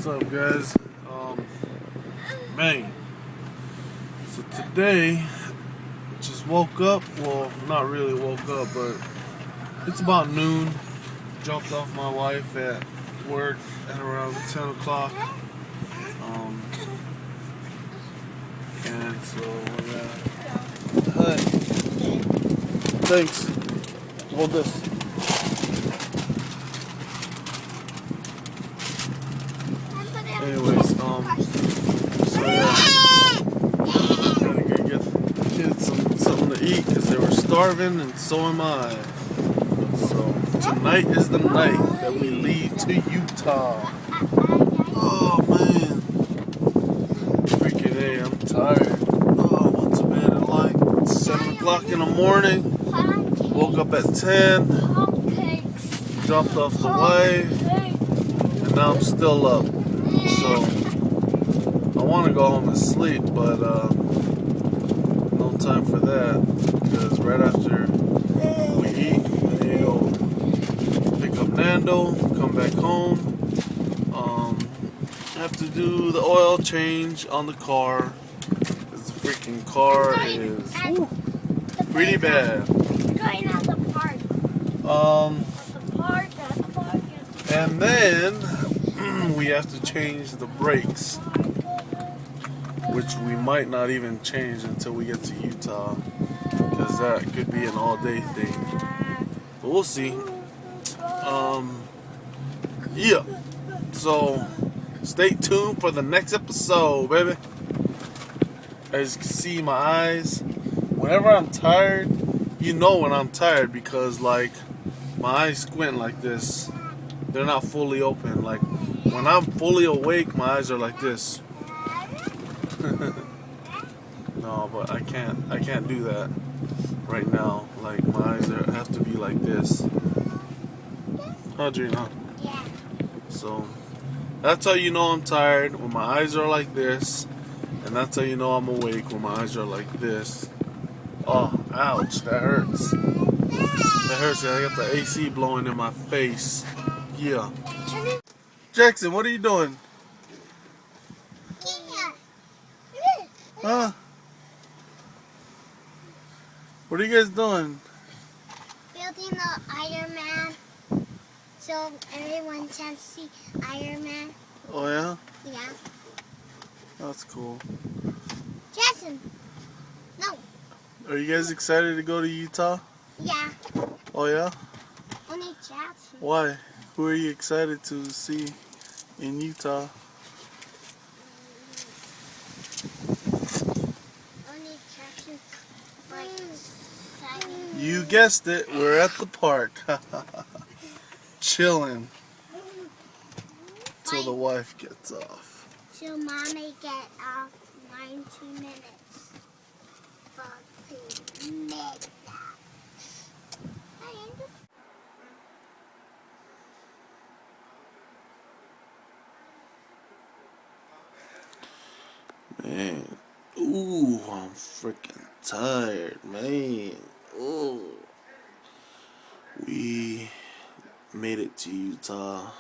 What's up, guys? Man, so today just woke up. Well, not really woke up, but it's about noon. Dropped off my wife at work at around 10 o'clock. And so, yeah. Hi. Thanks. Hold this. Anyways, so yeah, gotta get the kids something to eat because they were starving, and so am I. So tonight is the night that we leave to Utah. Oh man, freaking A, I'm tired. Oh, went to bed at like 7 o'clock in the morning. Woke up at 10. Dropped off the wife, and now I'm still up. So I want to go home and sleep, but no time for that, because right after we eat, we go pick up Nando, come back home. Have to do the oil change on the car, because the freaking car is pretty bad. Going at the park. And then we have to change the brakes, which we might not even change until we get to Utah, because that could be an all-day thing. But we'll see. Yeah. So stay tuned for the next episode, baby. As you can see, my eyes, whenever I'm tired, you know when I'm tired, because like my eyes squint like this. They're not fully open. Like when I'm fully awake, my eyes are like this. No, but I can't do that right now. Like my eyes have to be like this. Huh, Gina? Yeah. So that's how you know I'm tired, when my eyes are like this, and that's how you know I'm awake, when my eyes are like this. Oh, ouch, that hurts. That hurts. I got the AC blowing in my face. Yeah. Jackson, what are you doing? Huh? What are you guys doing? Building the Iron Man, so everyone can see Iron Man. Oh yeah? Yeah. That's cool. Jason. No. Are you guys excited to go to Utah? Yeah. Oh yeah? Only Jackson. Why? Who are you excited to see in Utah? Only Jackson. Like You guessed it, we're at the park. Chilling till the wife gets off. So mommy get off 90 minutes. For midnight. Man, ooh, I'm freaking tired, man. Ooh. We made it to Utah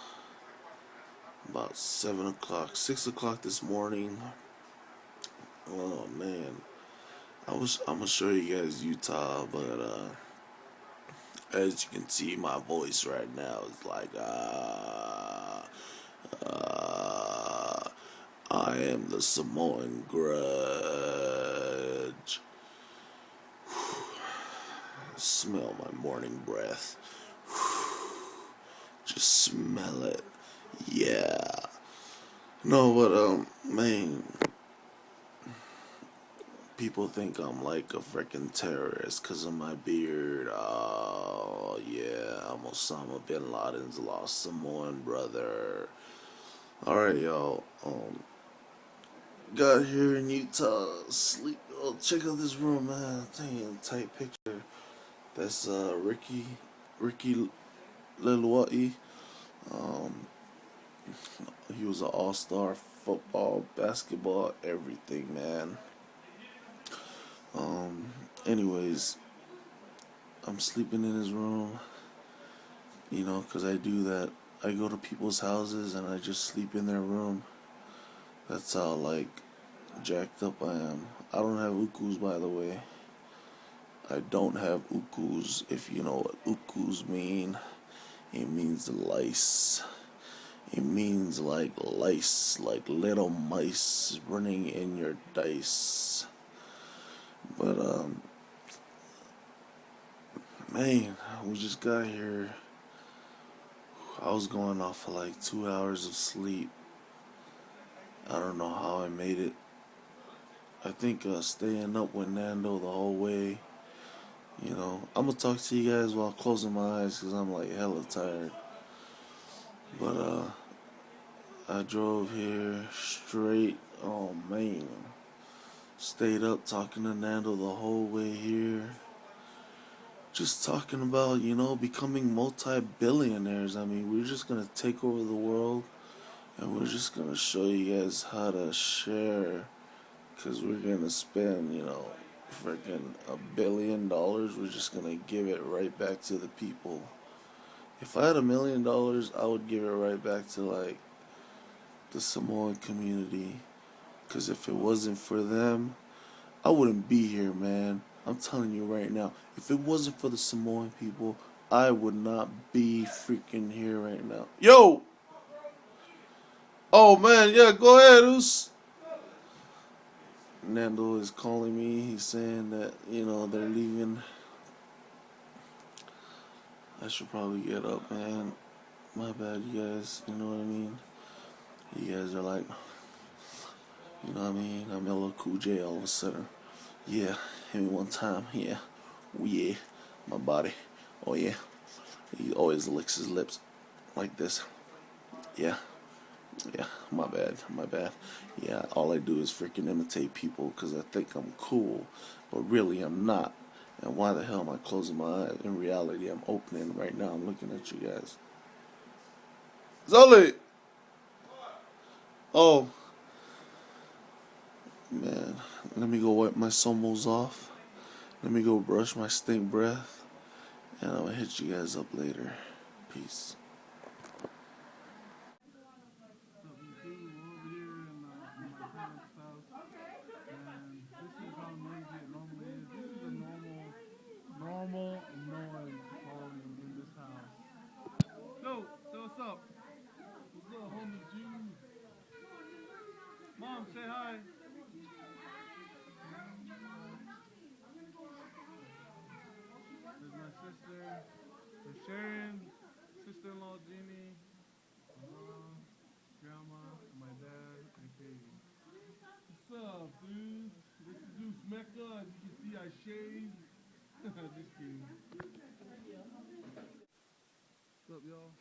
about 7 o'clock, 6 o'clock this morning. Oh man, I'm gonna show you guys Utah, but as you can see, my voice right now is like I am the Samoan Grudge. Smell my morning breath. Just smell it. Yeah. No, but man, people think I'm like a freaking terrorist because of my beard. Oh yeah, I'm Osama bin Laden's lost Samoan brother. Alright, y'all. Got here in Utah, sleep. Oh, check out this room, man. Dang, tight picture. That's Ricky Lilwai. He was an all-star, football, basketball, everything, man. Anyways, I'm sleeping in his room, you know, 'cause I do that I go to people's houses and I just sleep in their room. That's how like jacked up I am. I don't have ukus, by the way. I don't have ukus. If you know what ukus mean, it means lice. It means like lice, like little mice running in your dice. But man, we just got here. I was going off for like 2 hours of sleep. I don't know how I made it. I think staying up with Nando the whole way. I'm gonna talk to you guys while closing my eyes because I'm like hella tired. But I drove here straight. Oh man, stayed up talking to Nando the whole way here. Just talking about becoming multi-billionaires. I mean, we're just gonna take over the world, and we're just gonna show you guys how to share. Because we're gonna spend, freaking $1 billion. We're just gonna give it right back to the people. If I had $1 million, I would give it right back to like the Samoan community. Because if it wasn't for them, I wouldn't be here, man. I'm telling you right now. If it wasn't for the Samoan people, I would not be freaking here right now. Yo! Oh man, yeah, go ahead, Oos. Nando is calling me. He's saying that, they're leaving. I should probably get up, man. My bad, you guys. You know what I mean? You guys are like, you know what I mean? I'm LL Cool J all of a sudden. Yeah, hit me one time. Yeah. Oh, yeah. My body. Oh, yeah. He always licks his lips like this. Yeah. Yeah, my bad, my bad. Yeah, all I do is freaking imitate people because I think I'm cool, but really I'm not. And why the hell am I closing my eyes? In reality, I'm opening right now. I'm looking at you guys. Zoli! Oh, man. Let me go wipe my somos off. Let me go brush my stink breath. And I'm going to hit you guys up later. Peace. Normal noise volume in this house. Yo, so what's up? What's up, homie June? Mom, say hi. There's my sister. There's Sharon, sister-in-law Jeannie, grandma, and my dad, and Katie. What's up, dude? This is Zeus Mecca. As you can see, I shaved. Just kidding. What's up, y'all?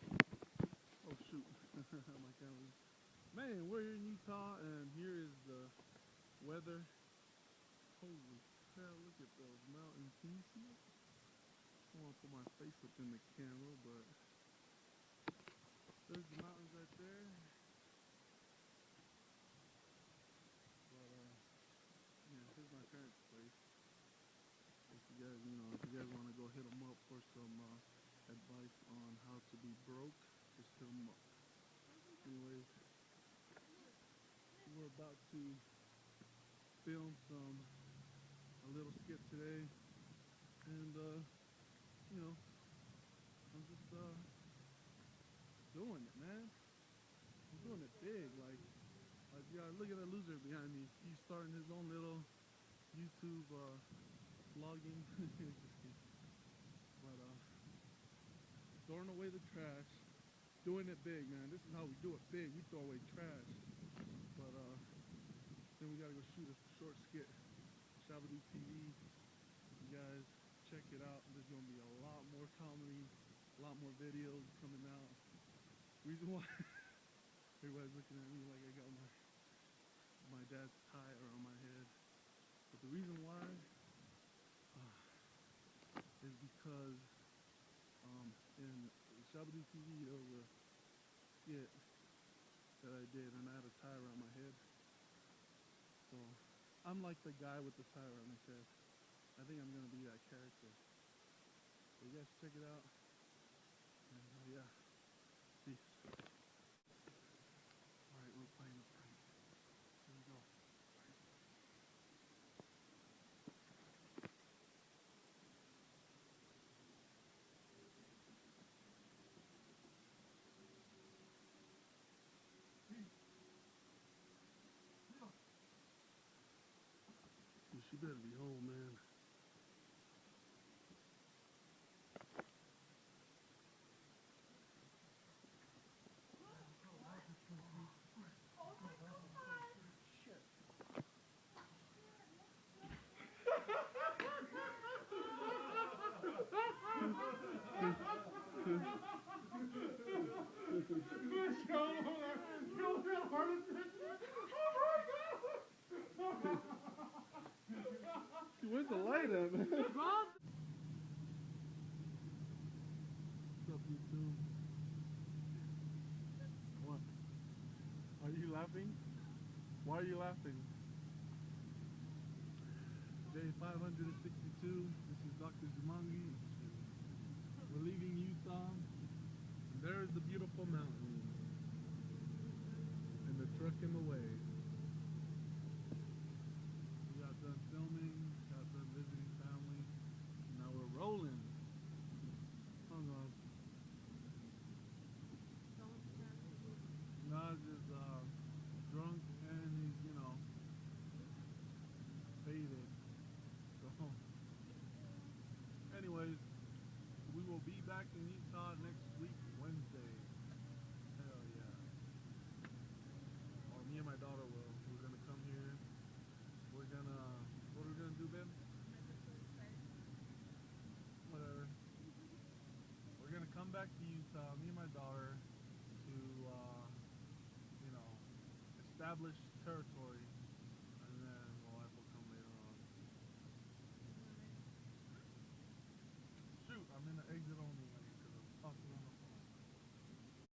Oh, shoot. My camera. Man, we're here in Utah, and here is the weather. Holy cow, look at those mountains. Can you see it? I don't want to put my face up in the camera, but there's the mountains right there. But, yeah, here's my parents' place. If you guys want to go hit them up for some advice on how to be broke, just hit them up. Anyways, we're about to film a little skit today, and I'm just doing it, man. I'm doing it big, like yeah, look at that loser behind me. He's starting his own little YouTube vlogging. Just kidding. But throwing away the trash, doing it big, man. This is how we do it big. We throw away trash. But then we gotta go shoot a short skit. Shabadoo TV. You guys check it out. There's gonna be a lot more comedy, a lot more videos coming out. Reason why everybody's looking at me like I got my dad's tie around my head. But the reason why is because in Shabadoo TV there was a skit that I did and I had a tie around my head. So I'm like the guy with the tie around his head. I think I'm gonna be that character. So you guys check it out. And yeah, peace. Where's the light at, man? What's up, YouTube? What? Are you laughing? Why are you laughing? Day 562. This is Dr. Jumangi. We're leaving Utah. And there's the beautiful mountain. And the truck in the way. We got done filming, got done visiting family. Now we're rolling. Hang on. Naj is drunk and he's, you know, faded. So, anyways, we will be back in Utah next week, Wednesday. Hell yeah. Or me and my daughter will. We're gonna come here. We're gonna, what are we gonna do, babe? Whatever. We're gonna come back to Utah, me and my daughter, to, you know, establish territory, and then my wife will come later on. Shoot, I'm in the exit on